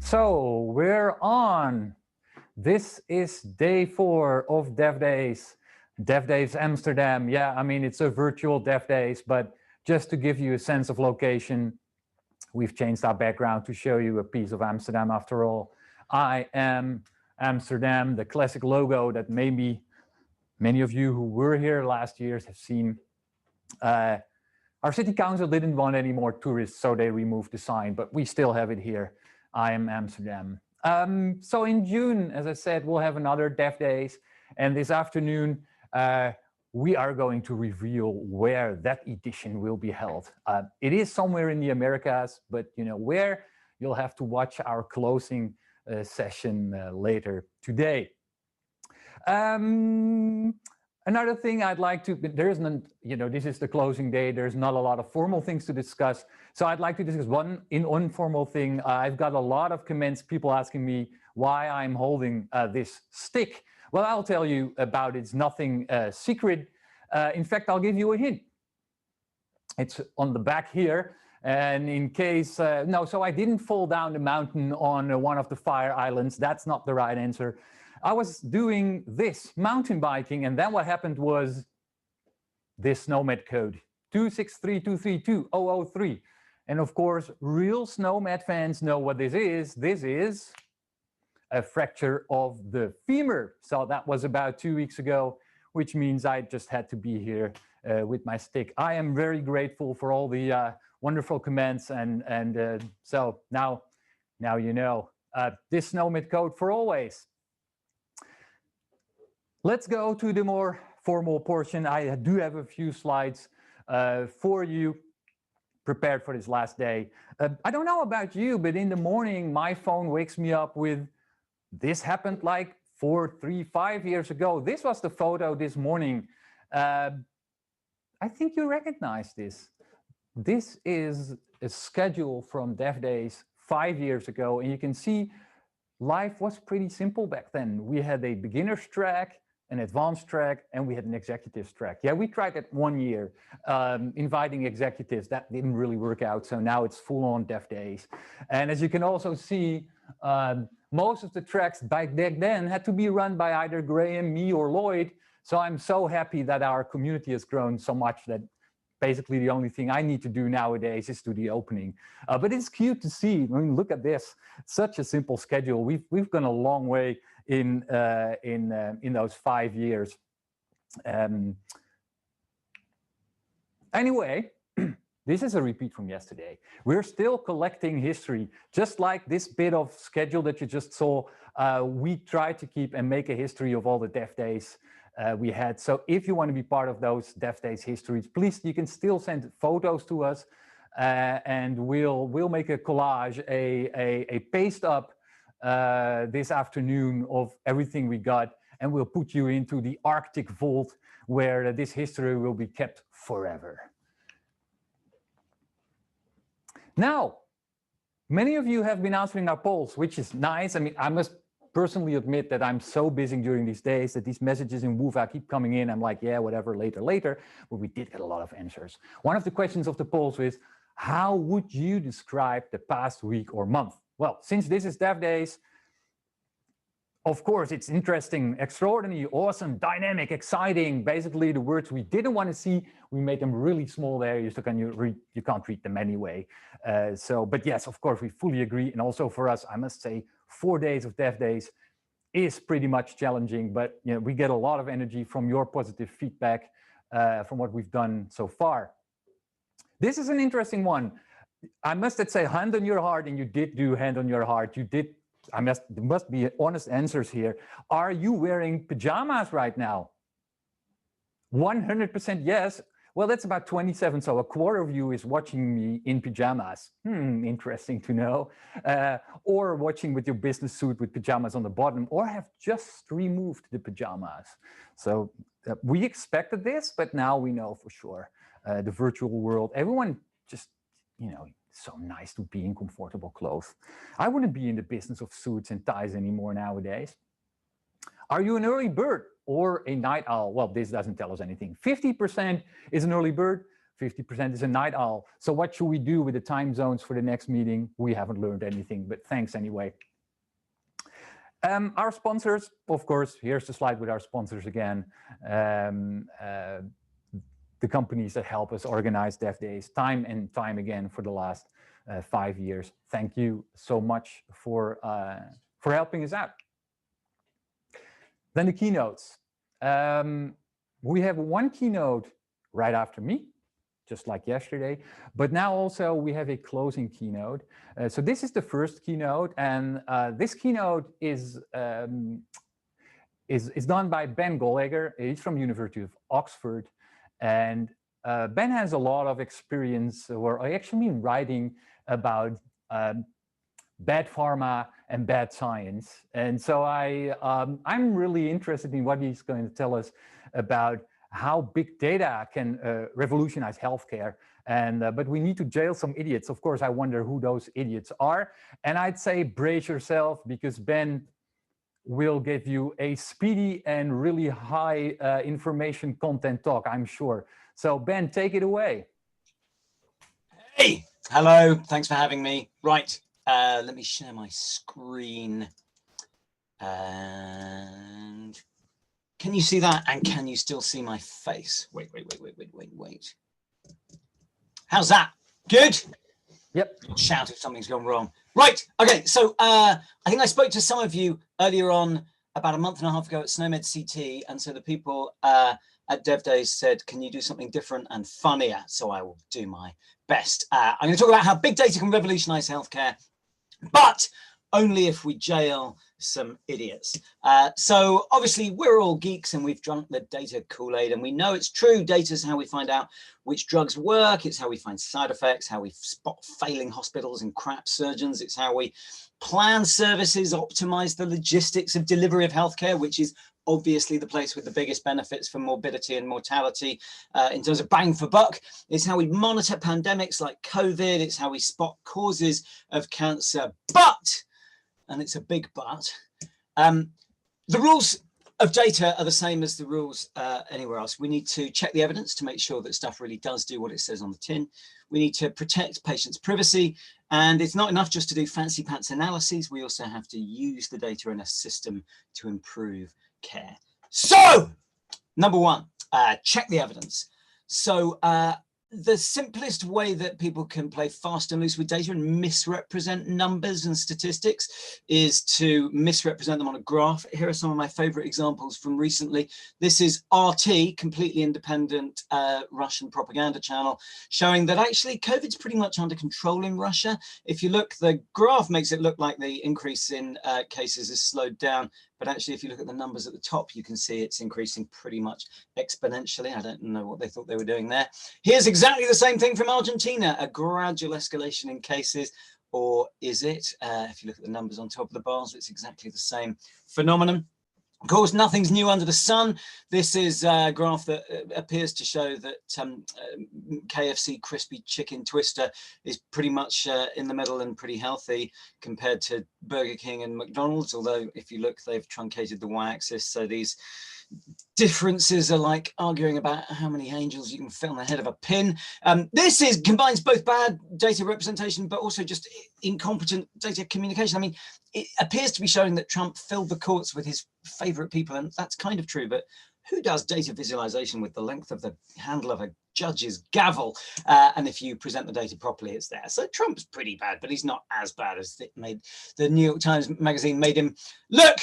So we're on. This is day 4 of DevDays. DevDays Amsterdam. Yeah, I mean, it's a virtual DevDays, but just to give you a sense of location, we've changed our background to show you a piece of Amsterdam after all. I am Amsterdam, the classic logo that maybe many of you who were here last year have seen. Our city council didn't want any more tourists, so they removed the sign, but we still have it here. I am Amsterdam. So in June, as I said, we'll have another DevDays, and this afternoon we are going to reveal where that edition will be held. It is somewhere in the Americas, but you know where, you'll have to watch our closing session later today. Another thing I'd like to, there isn't, you know, this is the closing day, there's not a lot of formal things to discuss. So I'd like to discuss one informal thing. I've got a lot of comments, people asking me why I'm holding this stick. Well, I'll tell you about it. It's nothing secret. In fact, I'll give you a hint. It's on the back here. And in case, no, so I didn't fall down the mountain on one of the fire islands. That's not the right answer. I was doing this, mountain biking, and then what happened was this SNOMED code, 263232003. And of course, real SNOMED fans know what this is. This is a fracture of the femur. So that was about 2 weeks ago, which means I just had to be here with my stick. I am very grateful for all the wonderful comments, and so now you know. This SNOMED code for always. Let's go to the more formal portion. I do have a few slides for you prepared for this last day. I don't know about you, but in the morning, my phone wakes me up with, this happened like 4, 3, 5 years ago. This was the photo this morning. I think you recognize this. This is a schedule from DevDays 5 years ago, and you can see life was pretty simple back then. We had a beginner's track, an advanced track, and we had an executives track. Yeah, we tried that 1 year, inviting executives. That didn't really work out, so now it's full-on DevDays. And as you can also see, most of the tracks back then had to be run by either Graham, me, or Lloyd. So I'm so happy that our community has grown so much that basically the only thing I need to do nowadays is do the opening. But it's cute to see. I mean, look at this. Such a simple schedule. We've gone a long way in those 5 years. Anyway, this is a repeat from yesterday. We're still collecting history, just like this bit of schedule that you just saw. We try to keep and make a history of all the DevDays we had. So if you want to be part of those DevDays histories, please, you can still send photos to us, and we'll make a collage, a paste up this afternoon of everything we got, and we'll put you into the Arctic vault where this history will be kept forever. Now, many of you have been answering our polls, which is nice. I mean, I must personally admit that I'm so busy during these days that these messages in Wova keep coming in. I'm like, yeah, whatever, later. But we did get a lot of answers. One of the questions of the polls is, how would you describe the past week or month? Well, since this is DevDays, of course, it's interesting, extraordinary, awesome, dynamic, exciting. Basically, the words we didn't want to see, we made them really small there. You can't read them anyway. But yes, of course, we fully agree. And also for us, I must say, 4 days of DevDays is pretty much challenging. But you know, we get a lot of energy from your positive feedback from what we've done so far. This is an interesting one. I must say, hand on your heart, and you did do hand on your heart. You did. There must be honest answers here. Are you wearing pajamas right now? 100% yes. Well, that's about 27, so a quarter of you is watching me in pajamas. Interesting to know. Or watching with your business suit with pajamas on the bottom, or have just removed the pajamas. So we expected this, but now we know for sure. The virtual world, everyone just, you know, so nice to be in comfortable clothes. I wouldn't be in the business of suits and ties anymore nowadays. Are you an early bird or a night owl? Well, this doesn't tell us anything. 50% is an early bird, 50% is a night owl. So what should we do with the time zones for the next meeting? We haven't learned anything, but thanks anyway. Our sponsors, of course, here's the slide with our sponsors again. The companies that help us organize DevDays time and time again for the last 5 years. Thank you so much for helping us out. Then the keynotes. We have one keynote right after me, just like yesterday, but now also we have a closing keynote. So this is the first keynote, and this keynote is done by Ben Goldacre. He's from University of Oxford, and Ben has a lot of experience, or I actually mean writing about bad pharma and bad science. And so I'm really interested in what he's going to tell us about how big data can revolutionize healthcare. And but we need to jail some idiots. Of course, I wonder who those idiots are. And I'd say brace yourself, because Ben will give you a speedy and really high information content talk, I'm sure. So Ben, take it away. Hey, hello, thanks for having me. Right, let me share my screen. And can you see that? And can you still see my face? Wait. How's that? Good? Yep. Shout if something's gone wrong. Right, okay, so I think I spoke to some of you earlier on about a month and a half ago at SNOMED CT, and so the people at DevDays said, can you do something different and funnier? So I will do my best. I'm going to talk about how big data can revolutionize healthcare, but only if we jail some idiots. So obviously we're all geeks and we've drunk the data Kool-Aid, and we know it's true. Data is how we find out which drugs work. It's how we find side effects, how we spot failing hospitals and crap surgeons. It's how we plan services, optimize the logistics of delivery of healthcare, which is obviously the place with the biggest benefits for morbidity and mortality in terms of bang for buck. It's how we monitor pandemics like COVID. It's how we spot causes of cancer. But, and it's a big but, the rules of data are the same as the rules anywhere else. We need to check the evidence to make sure that stuff really does do what it says on the tin. We need to protect patients' privacy. And it's not enough just to do fancy pants analyses. We also have to use the data in a system to improve care. So, number one, check the evidence. So the simplest way that people can play fast and loose with data and misrepresent numbers and statistics is to misrepresent them on a graph. Here are some of my favorite examples from recently. This is RT, completely independent Russian propaganda channel, showing that actually COVID's pretty much under control in Russia. If you look, the graph makes it look like the increase in cases has slowed down. But actually, if you look at the numbers at the top, you can see it's increasing pretty much exponentially. I don't know what they thought they were doing there. Here's exactly the same thing from Argentina, a gradual escalation in cases. Or is it? If you look at the numbers on top of the bars, it's exactly the same phenomenon. Of course, nothing's new under the sun. This is a graph that appears to show that KFC crispy chicken twister is pretty much in the middle and pretty healthy compared to Burger King and McDonald's. Although if you look, they've truncated the y-axis. So these differences are like arguing about how many angels you can fit on the head of a pin. This combines both bad data representation, but also just incompetent data communication. I mean, it appears to be showing that Trump filled the courts with his favorite people, and that's kind of true, but who does data visualization with the length of the handle of a judge's gavel? And if you present the data properly, it's there. So Trump's pretty bad, but he's not as bad as it made the New York Times magazine made him look.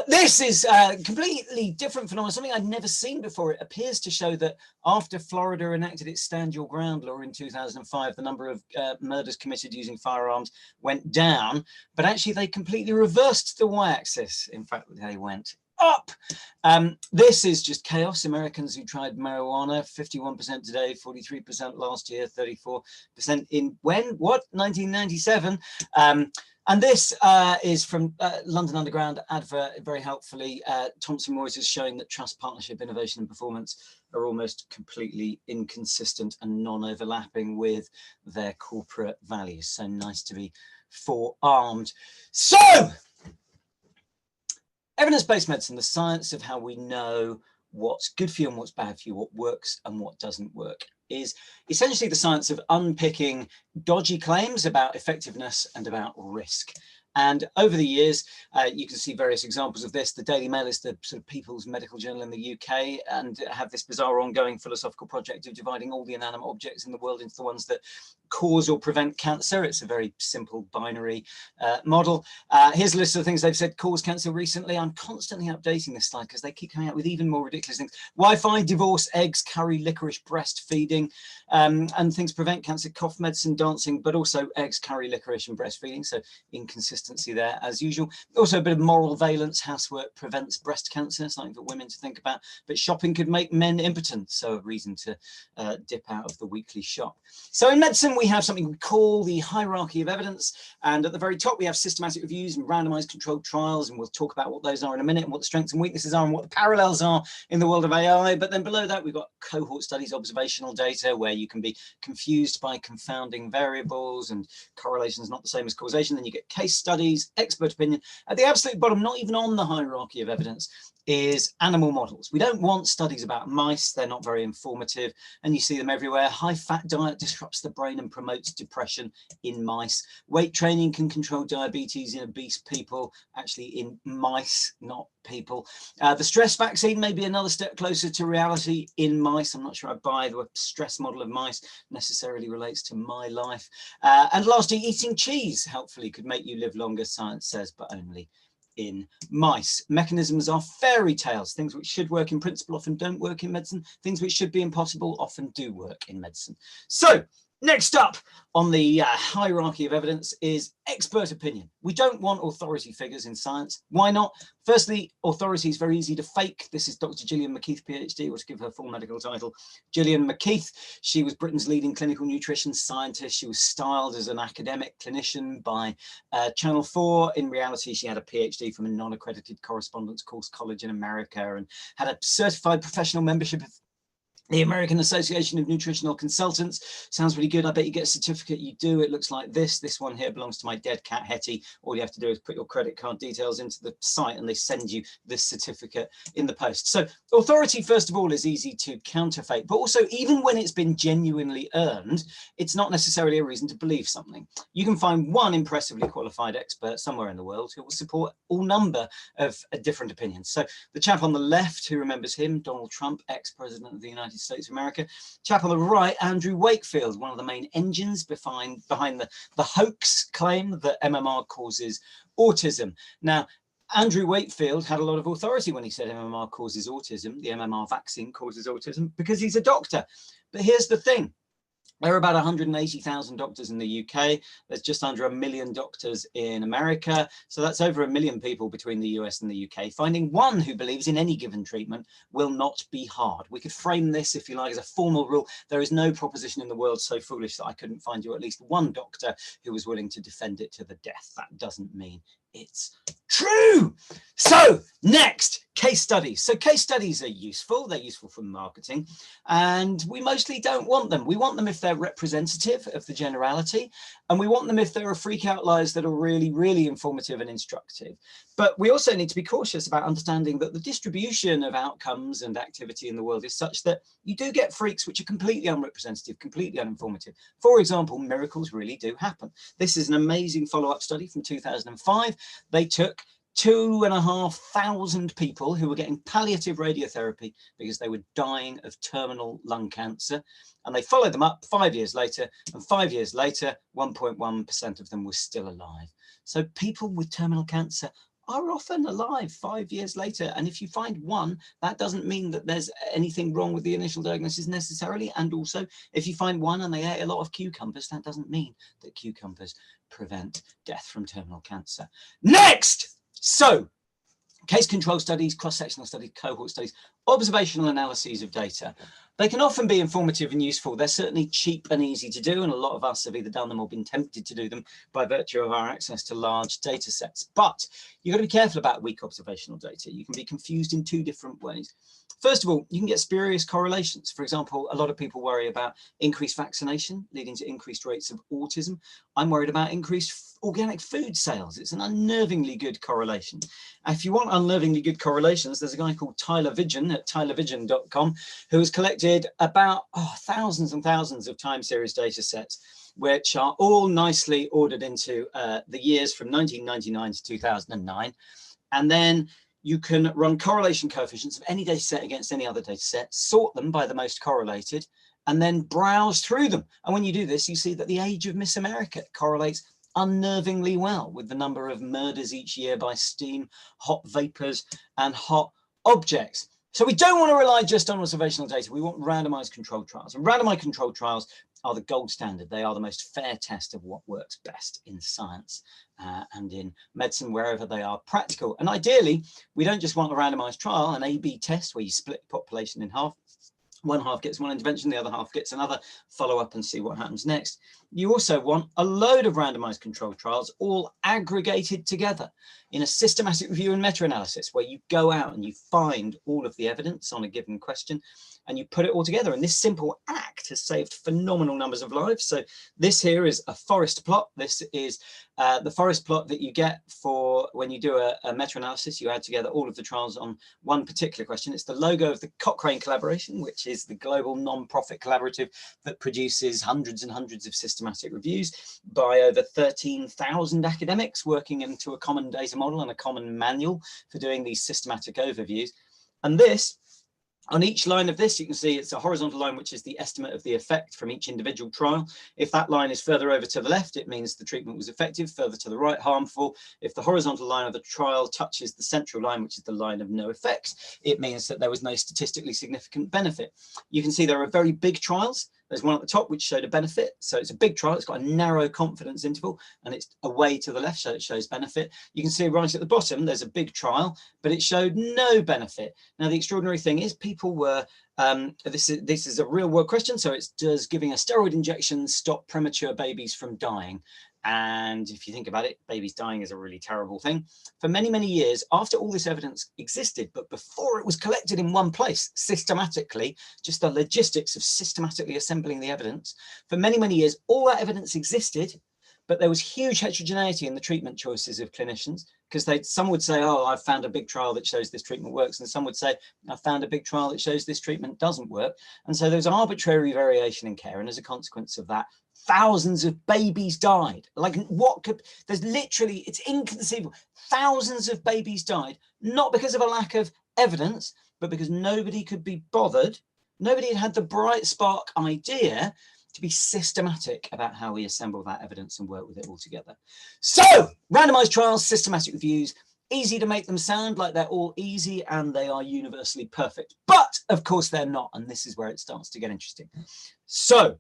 This is a completely different phenomenon, something I'd never seen before. It appears to show that after Florida enacted its Stand Your Ground law in 2005, the number of murders committed using firearms went down, but actually they completely reversed the y-axis. In fact, they went up. This is just chaos. Americans who tried marijuana, 51% today, 43% last year, 34% in when? What? 1997. And this is from London Underground advert, very helpfully. Thomson Reuters is showing that trust, partnership, innovation and performance are almost completely inconsistent and non-overlapping with their corporate values. So nice to be forearmed. So, evidence-based medicine, the science of how we know what's good for you and what's bad for you, what works and what doesn't work, is essentially the science of unpicking dodgy claims about effectiveness and about risk. And over the years, you can see various examples of this. The Daily Mail is the sort of people's medical journal in the UK, and have this bizarre ongoing philosophical project of dividing all the inanimate objects in the world into the ones that cause or prevent cancer. It's a very simple binary model. Here's a list of the things they've said cause cancer recently. I'm constantly updating this slide because they keep coming out with even more ridiculous things. Wi-Fi, divorce, eggs, curry, licorice, breastfeeding, and things prevent cancer, cough medicine, dancing, but also eggs, curry, licorice, and breastfeeding. So inconsistency there as usual. Also a bit of moral valence. Housework prevents breast cancer, something for women to think about. But shopping could make men impotent, so a reason to dip out of the weekly shop. So in medicine, we have something we call the hierarchy of evidence, and at the very top we have systematic reviews and randomized controlled trials, and we'll talk about what those are in a minute and what the strengths and weaknesses are and what the parallels are in the world of AI. But then below that we've got cohort studies, observational data, where you can be confused by confounding variables and correlation is not the same as causation. Then you get case studies, expert opinion. At the absolute bottom, not even on the hierarchy of evidence, is animal models. We don't want studies about mice. They're not very informative, and you see them everywhere. High-fat diet disrupts the brain and promotes depression in mice. Weight training can control diabetes in obese people, actually in mice, not people. The stress vaccine may be another step closer to reality in mice. I'm not sure I buy the stress model of mice necessarily relates to my life. And lastly, eating cheese helpfully could make you live longer, science says, but only in mice. Mechanisms are fairy tales. Things which should work in principle often don't work in medicine. Things which should be impossible often do work in medicine. So next up on the hierarchy of evidence is expert opinion. We don't want authority figures in science. Why not? Firstly, authority is very easy to fake. This is Dr. Gillian McKeith, PhD, or to give her full medical title, Gillian McKeith. She was Britain's leading clinical nutrition scientist. She was styled as an academic clinician by Channel 4. In reality, she had a PhD from a non-accredited correspondence course college in America and had a certified professional membership of the American Association of Nutritional Consultants. Sounds really good. I bet you get a certificate. You do. It looks like this. This one here belongs to my dead cat, Hetty. All you have to do is put your credit card details into the site and they send you this certificate in the post. So authority, first of all, is easy to counterfeit. But also, even when it's been genuinely earned, it's not necessarily a reason to believe something. You can find one impressively qualified expert somewhere in the world who will support all number of different opinions. So the chap on the left, who remembers him, Donald Trump, ex-president of the United States of America. Chap on the right, Andrew Wakefield, one of the main engines behind the hoax claim that MMR causes autism. Now, Andrew Wakefield had a lot of authority when he said MMR causes autism, the MMR vaccine causes autism, because he's a doctor. But here's the thing. There are about 180,000 doctors in the UK. There's just under 1 million doctors in America. So that's over 1 million people between the US and the UK. Finding one who believes in any given treatment will not be hard. We could frame this, if you like, as a formal rule. There is no proposition in the world so foolish that I couldn't find you at least one doctor who was willing to defend it to the death. That doesn't mean it's true. So next, case studies. So case studies are useful. They're useful for marketing, and we mostly don't want them. We want them if they're representative of the generality, and we want them if there are freak outliers that are really, really informative and instructive. But we also need to be cautious about understanding that the distribution of outcomes and activity in the world is such that you do get freaks which are completely unrepresentative, completely uninformative. For example, miracles really do happen. This is an amazing follow-up study from 2005. They took 2,500 people who were getting palliative radiotherapy because they were dying of terminal lung cancer. And they followed them up 5 years later, and 5 years later, 1.1% of them were still alive. So people with terminal cancer are often alive 5 years later. And if you find one, that doesn't mean that there's anything wrong with the initial diagnosis necessarily. And also, if you find one and they ate a lot of cucumbers, that doesn't mean that cucumbers prevent death from terminal cancer. Next! So, case control studies, cross-sectional studies, cohort studies, observational analyses of data. They can often be informative and useful. They're certainly cheap and easy to do, and a lot of us have either done them or been tempted to do them by virtue of our access to large data sets. But you've got to be careful about weak observational data. You can be confused in two different ways. First of all, you can get spurious correlations. For example, a lot of people worry about increased vaccination leading to increased rates of autism. I'm worried about increased organic food sales. It's an unnervingly good correlation. If you want unnervingly good correlations, there's a guy called Tyler Vigen at tylervigen.com who has collected about thousands and thousands of time series data sets, which are all nicely ordered into the years from 1999 to 2009. And then you can run correlation coefficients of any data set against any other data set, sort them by the most correlated, and then browse through them. And when you do this, you see that the age of Miss America correlates unnervingly well with the number of murders each year by steam, hot vapors, and hot objects. So we don't want to rely just on observational data. We want randomized controlled trials. And randomized controlled trials are the gold standard. They are the most fair test of what works best in science and in medicine, wherever they are practical. And ideally, we don't just want a randomized trial, an A/B test where you split the population in half. One half gets one intervention, the other half gets another, follow up and see what happens next. You also want a load of randomized controlled trials all aggregated together in a systematic review and meta-analysis where you go out and you find all of the evidence on a given question and you put it all together. And this simple act has saved phenomenal numbers of lives. So this here is a forest plot. This is the forest plot that you get for when you do a meta-analysis. You add together all of the trials on one particular question. It's the logo of the Cochrane collaboration, which is the global non-profit collaborative that produces hundreds and hundreds of systematic reviews by over 13,000 academics working into a common data model and a common manual for doing these systematic overviews. And this, on each line of this, you can see it's a horizontal line, which is the estimate of the effect from each individual trial. If that line is further over to the left, it means the treatment was effective, further to the right, harmful. If the horizontal line of the trial touches the central line, which is the line of no effects, it means that there was no statistically significant benefit. You can see there are very big trials. There's one at the top which showed a benefit. So it's a big trial. It's got a narrow confidence interval and it's away to the left, so it shows benefit. You can see right at the bottom, there's a big trial, but it showed no benefit. Now, the extraordinary thing is people were, this is a real world question. So it's, does giving a steroid injection stop premature babies from dying? And if you think about it, babies dying is a really terrible thing. For many, many years, after all this evidence existed, but before it was collected in one place systematically, just the logistics of systematically assembling the evidence, for many, many years, all that evidence existed, but there was huge heterogeneity in the treatment choices of clinicians, because some would say, oh, I've found a big trial that shows this treatment works. And some would say, I've found a big trial that shows this treatment doesn't work. And so there's arbitrary variation in care. And as a consequence of that, thousands of babies died. Like what could, there's literally, it's inconceivable. Thousands of babies died, not because of a lack of evidence, but because nobody could be bothered. Nobody had the bright spark idea to be systematic about how we assemble that evidence and work with it all together. So randomized trials, systematic reviews, easy to make them sound like they're all easy and they are universally perfect, but of course they're not. And this is where it starts to get interesting. So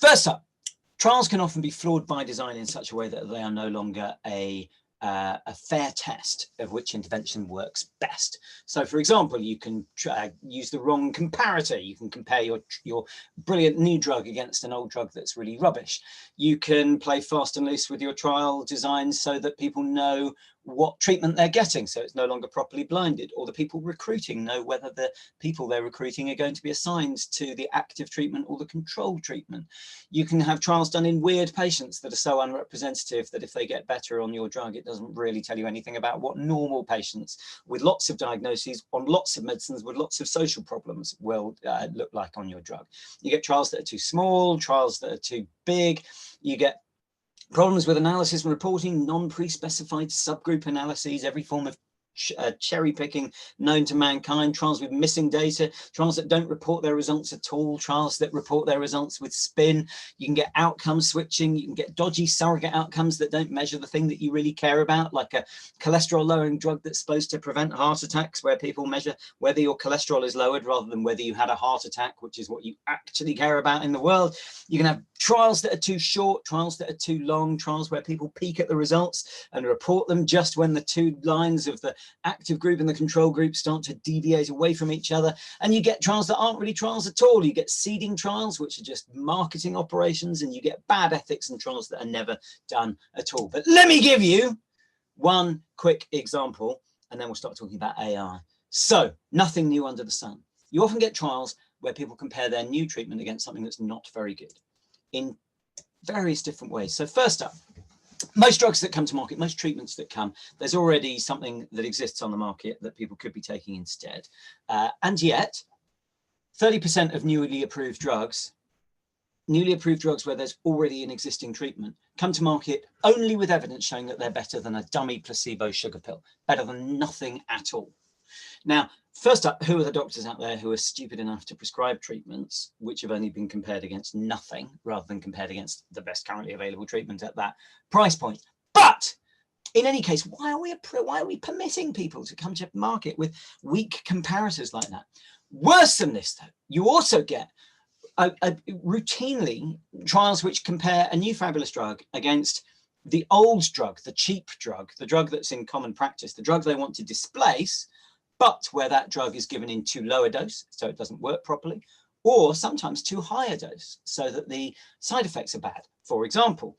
first up, trials can often be flawed by design in such a way that they are no longer a fair test of which intervention works best. So for example, you can use the wrong comparator. You can compare your brilliant new drug against an old drug that's really rubbish. You can play fast and loose with your trial design so that people know what treatment they're getting, so it's no longer properly blinded, or the people recruiting know whether the people they're recruiting are going to be assigned to the active treatment or the control treatment. You can have trials done in weird patients that are so unrepresentative that if they get better on your drug, it doesn't really tell you anything about what normal patients with lots of diagnoses on lots of medicines with lots of social problems will look like on your drug. You get trials that are too small, trials that are too big. You get problems with analysis and reporting, non-pre-specified subgroup analyses, every form of cherry picking known to mankind, trials with missing data, trials that don't report their results at all, trials that report their results with spin. You can get outcome switching, you can get dodgy surrogate outcomes that don't measure the thing that you really care about, like a cholesterol lowering drug that's supposed to prevent heart attacks, where people measure whether your cholesterol is lowered rather than whether you had a heart attack, which is what you actually care about in the world. You can have trials that are too short, trials that are too long, trials where people peek at the results and report them just when the two lines of the active group and the control group start to deviate away from each other. And you get trials that aren't really trials at all. You get seeding trials, which are just marketing operations, and you get bad ethics and trials that are never done at all. But let me give you one quick example, and then we'll start talking about AI. So nothing new under the sun. You often get trials where people compare their new treatment against something that's not very good in various different ways. So first up, most drugs that come to market, most treatments that come, there's already something that exists on the market that people could be taking instead. And yet, 30% of newly approved drugs where there's already an existing treatment, come to market only with evidence showing that they're better than a dummy placebo sugar pill, better than nothing at all. Now, first up, who are the doctors out there who are stupid enough to prescribe treatments which have only been compared against nothing rather than compared against the best currently available treatment at that price point? But in any case, why are we permitting people to come to market with weak comparators like that? Worse than this, though, you also get routinely trials which compare a new fabulous drug against the old drug, the cheap drug, the drug that's in common practice, the drug they want to displace, but where that drug is given in too low a dose, so it doesn't work properly, or sometimes too high a dose, so that the side effects are bad. For example,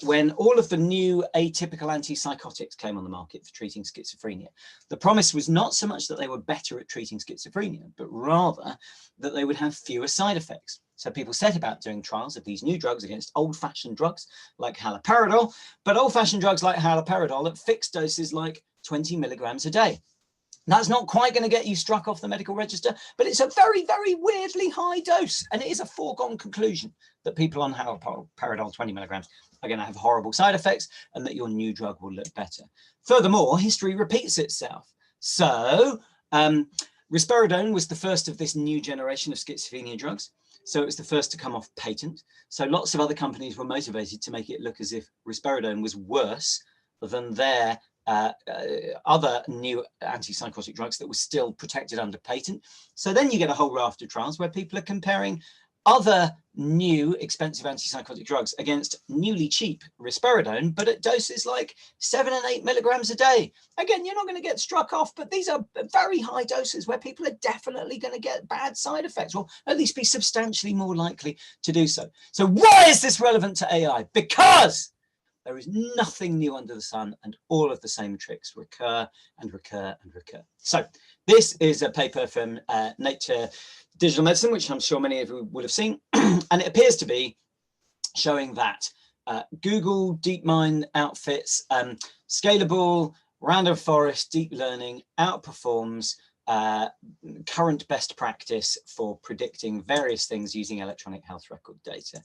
when all of the new atypical antipsychotics came on the market for treating schizophrenia, the promise was not so much that they were better at treating schizophrenia, but rather that they would have fewer side effects. So people set about doing trials of these new drugs against old-fashioned drugs like haloperidol, but old-fashioned drugs like haloperidol at fixed doses like 20 milligrams a day. That's not quite going to get you struck off the medical register, but it's a very, very weirdly high dose. And it is a foregone conclusion that people on haloperidol 20 milligrams are going to have horrible side effects and that your new drug will look better. Furthermore, history repeats itself. So risperidone was the first of this new generation of schizophrenia drugs. So it was the first to come off patent. So lots of other companies were motivated to make it look as if risperidone was worse than their other new antipsychotic drugs that were still protected under patent. So then you get a whole raft of trials where people are comparing other new expensive antipsychotic drugs against newly cheap risperidone, but at doses like 7 and 8 milligrams a day. Again, you're not going to get struck off, but these are very high doses where people are definitely going to get bad side effects, or at least be substantially more likely to do so. So why is this relevant to AI? Because there is nothing new under the sun, and all of the same tricks recur and recur and recur. So this is a paper from Nature Digital Medicine, which I'm sure many of you will have seen, and it appears to be showing that Google DeepMind outfits scalable random forest deep learning outperforms current best practice for predicting various things using electronic health record data.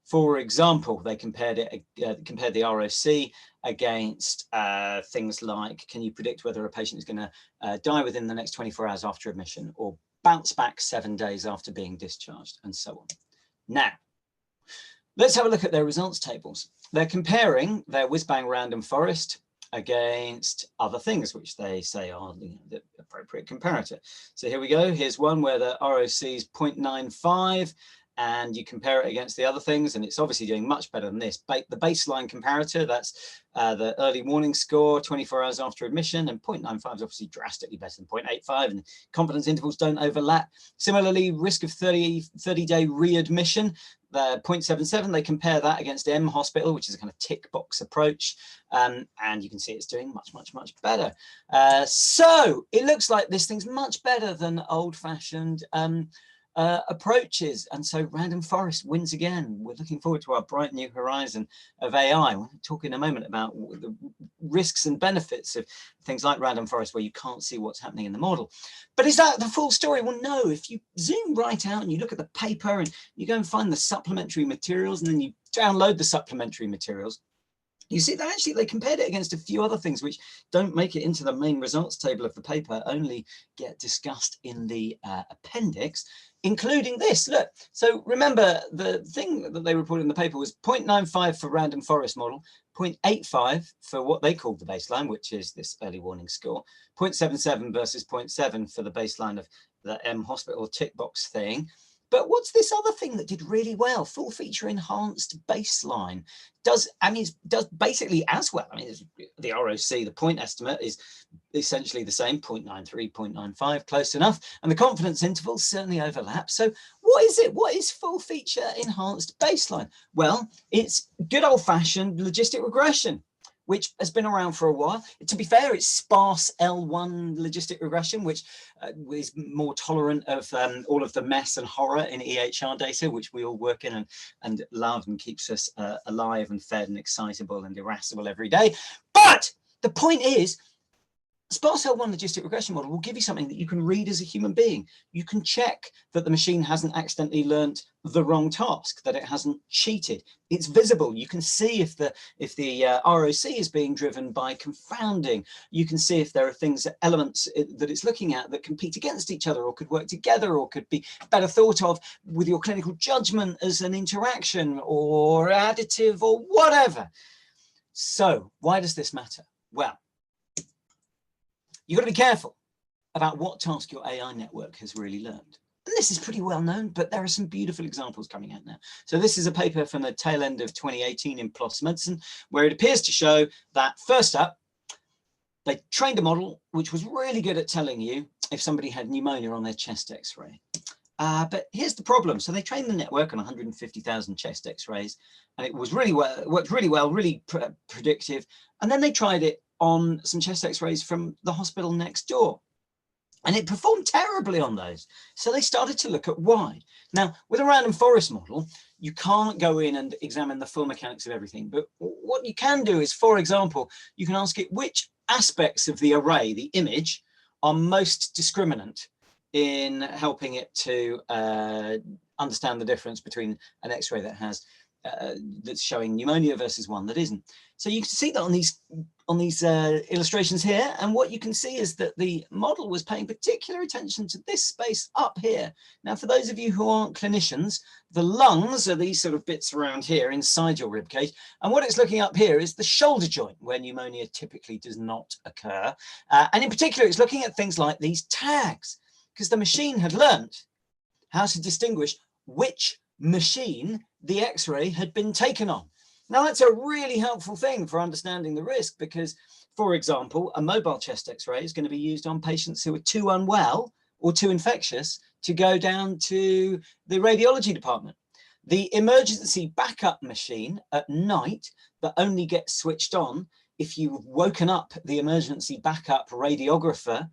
For example, they compared the ROC against things like, can you predict whether a patient is going to die within the next 24 hours after admission, or bounce back 7 days after being discharged, and so on. Now, let's have a look at their results tables. They're comparing their whiz-bang random forest against other things, which they say are the appropriate comparator. So here we go. Here's one where the ROC is 0.95. And you compare it against the other things, and it's obviously doing much better than this. The baseline comparator, that's the early warning score, 24 hours after admission, and 0.95 is obviously drastically better than 0.85, and confidence intervals don't overlap. Similarly, risk of 30-day readmission, the 0.77, they compare that against M Hospital, which is a kind of tick box approach, and you can see it's doing much, much, much better. So it looks like this thing's much better than old-fashioned approaches, and so random forest wins again. We're looking forward to our bright new horizon of AI. We'll talk in a moment about the risks and benefits of things like random forest where you can't see what's happening in the model. But is that the full story? Well, no. If you zoom right out and you look at the paper and you go and find the supplementary materials, and then you download the supplementary materials, you see that actually they compared it against a few other things which don't make it into the main results table of the paper, only get discussed in the appendix, including this. Look, so remember the thing that they reported in the paper was 0.95 for random forest model, 0.85 for what they called the baseline, which is this early warning score, 0.77 versus 0.7 for the baseline of the M Hospital tick box thing. But what's this other thing that did really well? Full feature enhanced baseline does basically as well. I mean, the ROC, the point estimate is essentially the same, 0.93, 0.95, close enough. And the confidence intervals certainly overlap. So what is it? What is full feature enhanced baseline? Well, it's good old fashioned logistic regression. which has been around for a while. To be fair, it's sparse L1 logistic regression, which is more tolerant of all of the mess and horror in EHR data, which we all work in and love, and keeps us alive and fed and excitable and irascible every day. But the point is, sparse L1 logistic regression model will give you something that you can read as a human being. You can check that the machine hasn't accidentally learnt the wrong task, that it hasn't cheated. It's visible. You can see if the ROC is being driven by confounding. You can see if there are things, elements that it's looking at that compete against each other or could work together or could be better thought of with your clinical judgment as an interaction or additive or whatever. So why does this matter? Well, you've got to be careful about what task your AI network has really learned. And this is pretty well known, but there are some beautiful examples coming out now. So this is a paper from the tail end of 2018 in PLOS Medicine, where it appears to show that first up, they trained a model which was really good at telling you if somebody had pneumonia on their chest x-ray. But here's the problem. So they trained the network on 150,000 chest x-rays, and it was really well, worked really well, really predictive. And then they tried it on some chest x-rays from the hospital next door, and it performed terribly on those. So they started to look at why. Now, with a random forest model, you can't go in and examine the full mechanics of everything. But what you can do is, for example, you can ask it which aspects of the array, the image, are most discriminant in helping it to understand the difference between an x-ray that has that's showing pneumonia versus one that isn't. So you can see that on these illustrations here, and what you can see is that the model was paying particular attention to this space up here. Now, for those of you who aren't clinicians, the lungs are these sort of bits around here inside your rib cage, and what it's looking up here is the shoulder joint, where pneumonia typically does not occur. And in particular, it's looking at things like these tags, because the machine had learnt how to distinguish which machine the x-ray had been taken on. Now, that's a really helpful thing for understanding the risk, because, for example, a mobile chest x-ray is going to be used on patients who are too unwell or too infectious to go down to the radiology department. The emergency backup machine at night that only gets switched on if you've woken up the emergency backup radiographer,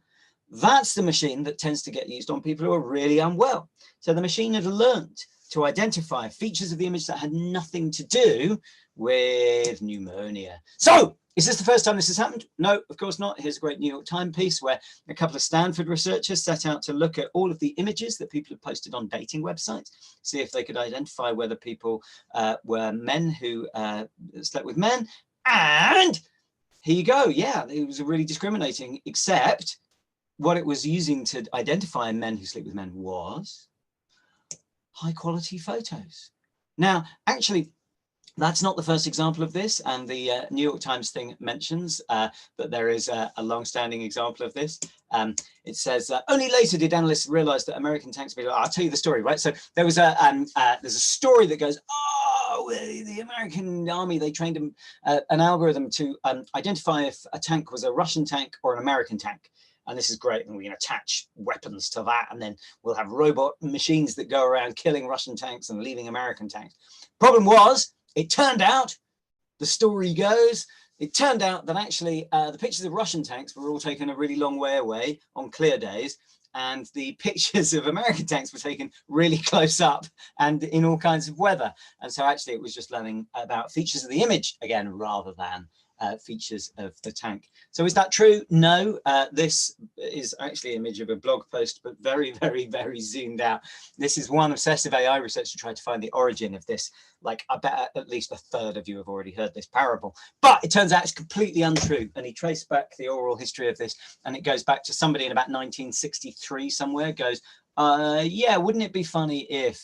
that's the machine that tends to get used on people who are really unwell. So the machine had learned to identify features of the image that had nothing to do with pneumonia. So, is this the first time this has happened? No, of course not. Here's a great New York Times piece where a couple of Stanford researchers set out to look at all of the images that people have posted on dating websites, see if they could identify whether people were men who slept with men. And here you go. Yeah, it was really discriminating, except what it was using to identify men who sleep with men was high quality photos. Now, actually, that's not the first example of this, and the New York Times thing mentions that there is a long-standing example of this. It says, only later did analysts realize that American tanks... I'll tell you the story, right? So there was there's a story that goes, oh, the American army, they trained an algorithm to identify if a tank was a Russian tank or an American tank. And this is great, and we can attach weapons to that, and then we'll have robot machines that go around killing Russian tanks and leaving American tanks. Problem was, it turned out, the story goes, it turned out that actually the pictures of Russian tanks were all taken a really long way away on clear days, and the pictures of American tanks were taken really close up and in all kinds of weather. And so actually it was just learning about features of the image again, rather than features of the tank. So is that true? No, this is actually an image of a blog post, but very, very, very zoomed out. This is one obsessive AI researcher tried to find the origin of this. Like, I bet at least a third of you have already heard this parable, but it turns out it's completely untrue. And he traced back the oral history of this, and it goes back to somebody in about 1963 somewhere, goes, yeah, wouldn't it be funny if,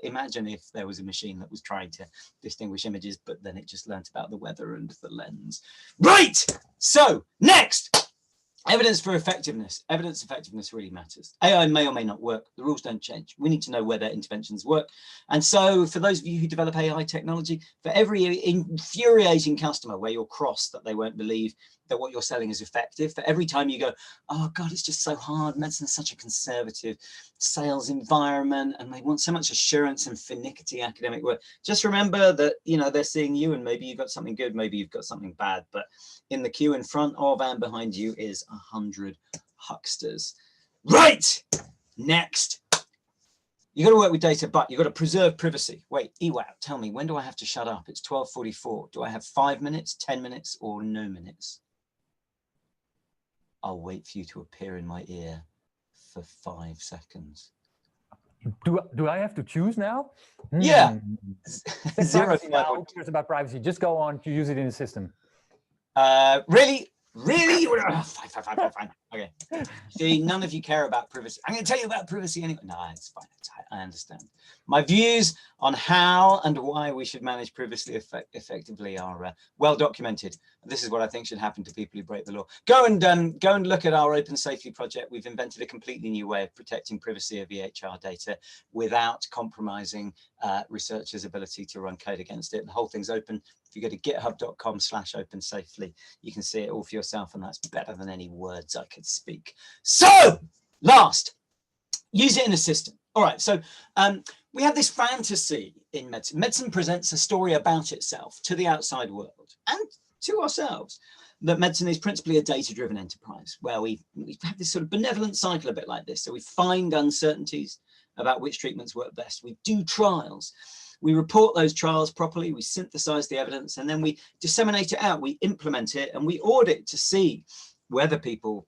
imagine if there was a machine that was trying to distinguish images, but then it just learnt about the weather and the lens. Right, so next, evidence for effectiveness. Evidence effectiveness really matters. AI may or may not work. The rules don't change. We need to know whether interventions work. And so for those of you who develop AI technology, for every infuriating customer where you're cross that they won't believe that what you're selling is effective. For every time you go, oh God, it's just so hard. Medicine is such a conservative sales environment and they want so much assurance and finicky academic work. Just remember that, you know, they're seeing you and maybe you've got something good, maybe you've got something bad, but in the queue in front of and behind you is 100 hucksters. Right, next. You got to work with data, but you've got to preserve privacy. Wait, Ewout, tell me, when do I have to shut up? It's 12:44. Do I have 5 minutes, 10 minutes, or no minutes? I'll wait for you to appear in my ear for 5 seconds. Do I have to choose now? Yeah. Zero. Who cares about privacy? Just go on to use it in the system. Really? Really? Fine. Okay. See, none of you care about privacy. I'm going to tell you about privacy anyway. No, it's fine. I understand. My views on how and why we should manage privacy effectively are well documented. This is what I think should happen to people who break the law. Go and look at our Open Safely project. We've invented a completely new way of protecting privacy of EHR data without compromising researchers' ability to run code against it. The whole thing's open. If you go to github.com/opensafely, you can see it all for yourself, and that's better than any words I could speak. So, last, use it in a system. All right, so we have this fantasy in medicine. Medicine presents a story about itself to the outside world and to ourselves, that medicine is principally a data-driven enterprise where we have this sort of benevolent cycle a bit like this. So we find uncertainties about which treatments work best. We do trials. We report those trials properly, we synthesize the evidence, and then we disseminate it out, we implement it, and we audit to see whether people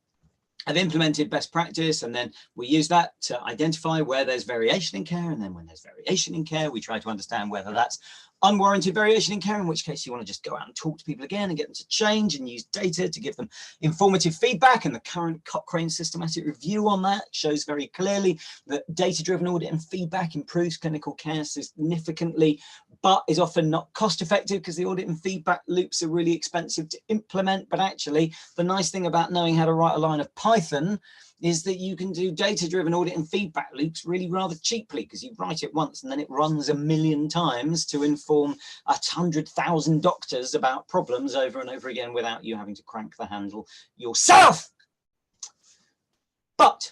have implemented best practice, and then we use that to identify where there's variation in care, and then when there's variation in care, we try to understand whether that's unwarranted variation in care, in which case you want to just go out and talk to people again and get them to change and use data to give them informative feedback. And the current Cochrane systematic review on that shows very clearly that data-driven audit and feedback improves clinical care significantly, but is often not cost effective because the audit and feedback loops are really expensive to implement. But actually, the nice thing about knowing how to write a line of Python is that you can do data-driven audit and feedback loops really rather cheaply, because you write it once and then it runs 1,000,000 times to inform 100,000 doctors about problems over and over again without you having to crank the handle yourself. But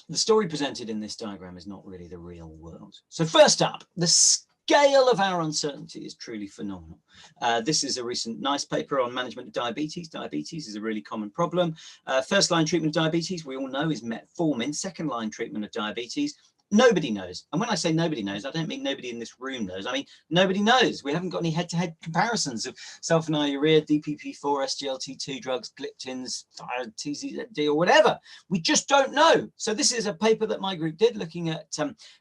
the story presented in this diagram is not really the real world. So first up, the scale of our uncertainty is truly phenomenal. This is a recent NICE paper on management of diabetes. Diabetes is a really common problem. First line treatment of diabetes, we all know, is metformin. Second line treatment of diabetes, nobody knows. And when I say nobody knows, I don't mean nobody in this room knows. I mean, nobody knows. We haven't got any head-to-head comparisons of sulfonylurea, DPP-4, SGLT2 drugs, gliptins, thyroid, TZD, or whatever. We just don't know. So this is a paper that my group did looking at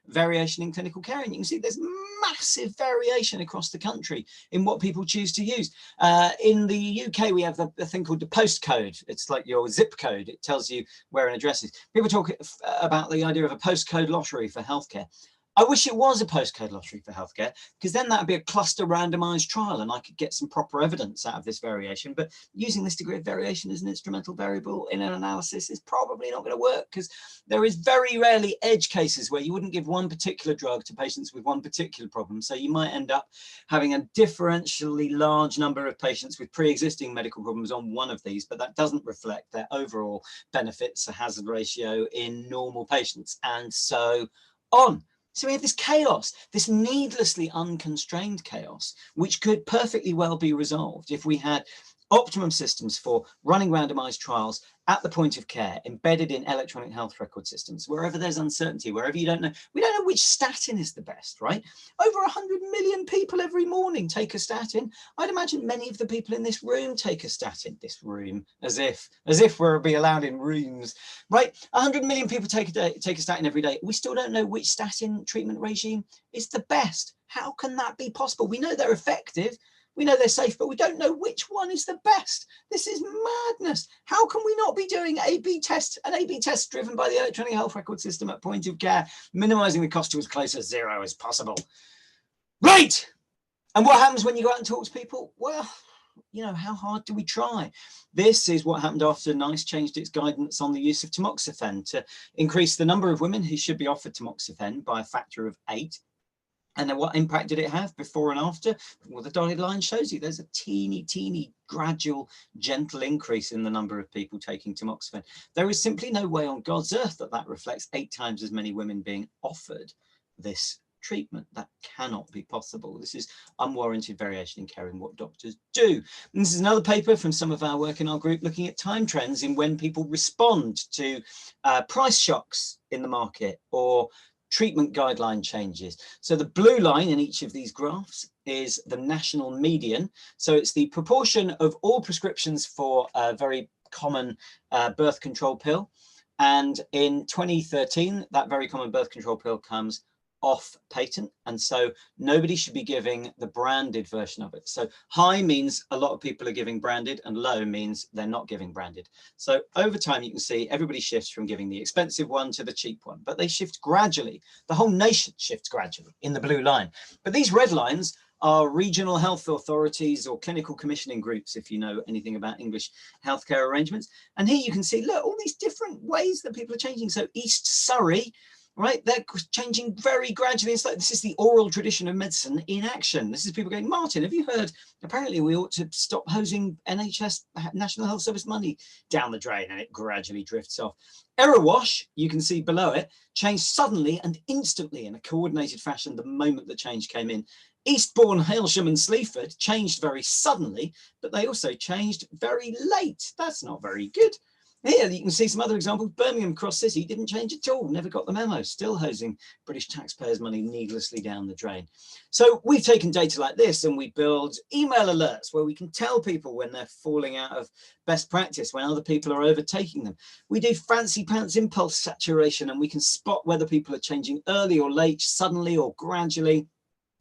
variation in clinical care. And you can see there's massive variation across the country in what people choose to use. In the UK, we have the thing called the postcode. It's like your zip code. It tells you where an address is. People talk about the idea of a postcode lottery for healthcare. I wish it was a postcode lottery for healthcare, because then that would be a cluster randomized trial and I could get some proper evidence out of this variation. But using this degree of variation as an instrumental variable in an analysis is probably not going to work, because there is very rarely edge cases where you wouldn't give one particular drug to patients with one particular problem. So you might end up having a differentially large number of patients with pre-existing medical problems on one of these, but that doesn't reflect their overall benefits to hazard ratio in normal patients, and so on. So we have this chaos, this needlessly unconstrained chaos, which could perfectly well be resolved if we had optimum systems for running randomized trials at the point of care, embedded in electronic health record systems, wherever there's uncertainty, wherever you don't know. We don't know which statin is the best, right? Over 100 million people every morning take a statin. I'd imagine many of the people in this room take a statin. This room, as if we're be allowed in rooms, right? 100 million people take a statin every day. We still don't know which statin treatment regime is the best. How can that be possible? We know they're effective. We know they're safe, but we don't know which one is the best. This is madness. How can we not be doing A/B tests, an A/B test driven by the electronic health record system at point of care, minimizing the cost to as close as zero as possible? Right. And what happens when you go out and talk to people? Well, you know, how hard do we try? This is what happened after NICE changed its guidance on the use of tamoxifen to increase the number of women who should be offered tamoxifen by a factor of 8. And then what impact did it have before and after? Well, the dotted line shows you there's a teeny, gradual, gentle increase in the number of people taking tamoxifen. There is simply no way on God's earth that that reflects 8 times as many women being offered this treatment. That cannot be possible. This is unwarranted variation in care in what doctors do. And this is another paper from some of our work in our group looking at time trends in when people respond to price shocks in the market or treatment guideline changes. So the blue line in each of these graphs is the national median. So it's the proportion of all prescriptions for a very common birth control pill. And in 2013, that very common birth control pill comes off patent, and so nobody should be giving the branded version of it. So high means a lot of people are giving branded, and low means they're not giving branded. So over time you can see everybody shifts from giving the expensive one to the cheap one, but they shift gradually. The whole nation shifts gradually in the blue line. But these red lines are regional health authorities or clinical commissioning groups, if you know anything about English healthcare arrangements. And here you can see, look, all these different ways that people are changing. So East Surrey, right, they're changing very gradually. It's like, this is the oral tradition of medicine in action. This is people going, Martin, have you heard, apparently we ought to stop hosing NHS, National Health Service money down the drain, and it gradually drifts off. Erewash, you can see below it, changed suddenly and instantly in a coordinated fashion the moment the change came in. Eastbourne, Hailsham and Sleaford changed very suddenly, but they also changed very late. That's not very good. Here you can see some other examples. Birmingham Cross City didn't change at all, never got the memo, still hosing British taxpayers' money needlessly down the drain. So we've taken data like this and we build email alerts where we can tell people when they're falling out of best practice, when other people are overtaking them. We do fancy pants impulse saturation and we can spot whether people are changing early or late, suddenly or gradually,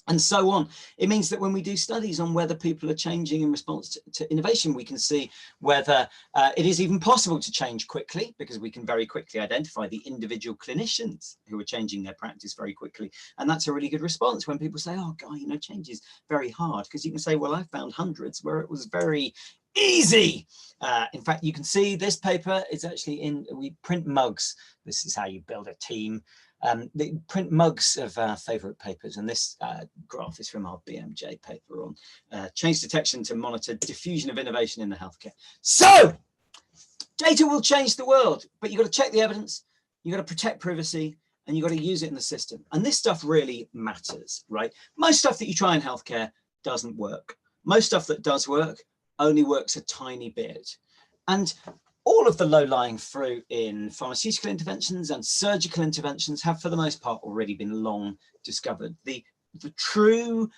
and so on. It means that when we do studies on whether people are changing in response to innovation, we can see whether it is even possible to change quickly, because we can very quickly identify the individual clinicians who are changing their practice very quickly. And that's a really good response when people say, oh, God, you know, change is very hard, because you can say, well, I found hundreds where it was very easy. In fact, you can see this paper is actually we print mugs. This is how you build a team. They print mugs of our favorite papers, and this graph is from our BMJ paper on change detection to monitor diffusion of innovation in the healthcare. So data will change the world, but you've got to check the evidence, you've got to protect privacy, and you've got to use it in the system. And this stuff really matters, right? Most stuff that you try in healthcare doesn't work. Most stuff that does work only works a tiny bit. And all of the low-lying fruit in pharmaceutical interventions and surgical interventions have, for the most part, already been long discovered. The true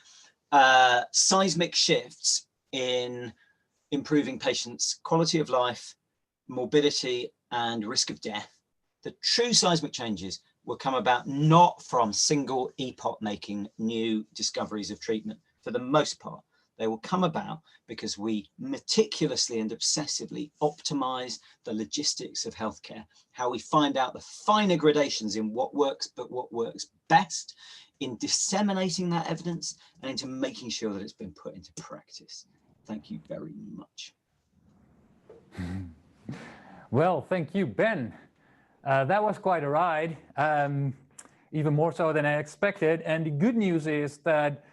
seismic shifts in improving patients' quality of life, morbidity, and risk of death, the true seismic changes will come about not from single epoch-making new discoveries of treatment. For the most part, they will come about because we meticulously and obsessively optimize the logistics of healthcare, how we find out the finer gradations in what works, but what works best, in disseminating that evidence, and into making sure that it's been put into practice. Thank you very much. Well, thank you, Ben. That was quite a ride, even more so than I expected. And the good news is that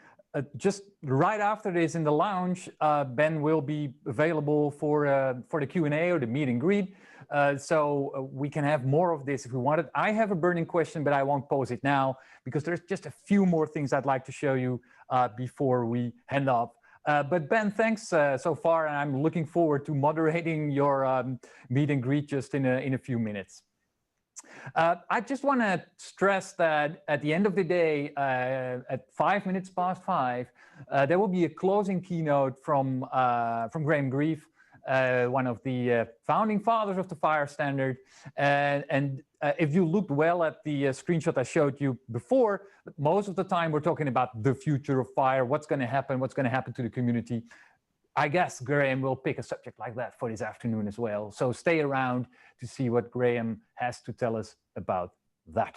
just right after this in the lounge, Ben will be available for the Q&A or the meet and greet. So we can have more of this if we wanted. I have a burning question, but I won't pose it now because there's just a few more things I'd like to show you before we hand off. But Ben, thanks so far, and I'm looking forward to moderating your meet and greet just in a few minutes. I just want to stress that at the end of the day, at 5 minutes past 5, there will be a closing keynote from Graham Grieve, one of the founding fathers of the FHIR standard. And if you looked well at the screenshot I showed you before, most of the time we're talking about the future of FHIR, what's going to happen to the community. I guess Graham will pick a subject like that for this afternoon as well. So stay around to see what Graham has to tell us about that.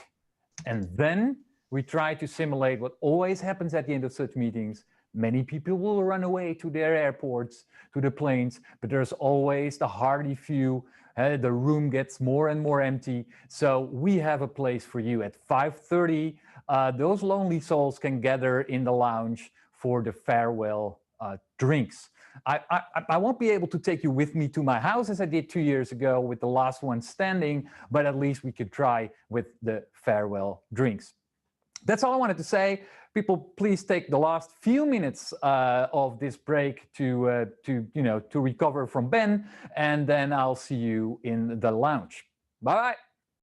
And then we try to simulate what always happens at the end of such meetings. Many people will run away to their airports, to the planes, but there's always the hardy few The room gets more and more empty. So we have a place for you at 5:30. Those lonely souls can gather in the lounge for the farewell drinks. I won't be able to take you with me to my house as I did 2 years ago with the last one standing, but at least we could try with the farewell drinks. That's all I wanted to say. People, please take the last few minutes of this break to recover from Ben, and then I'll see you in the lounge. Bye-bye.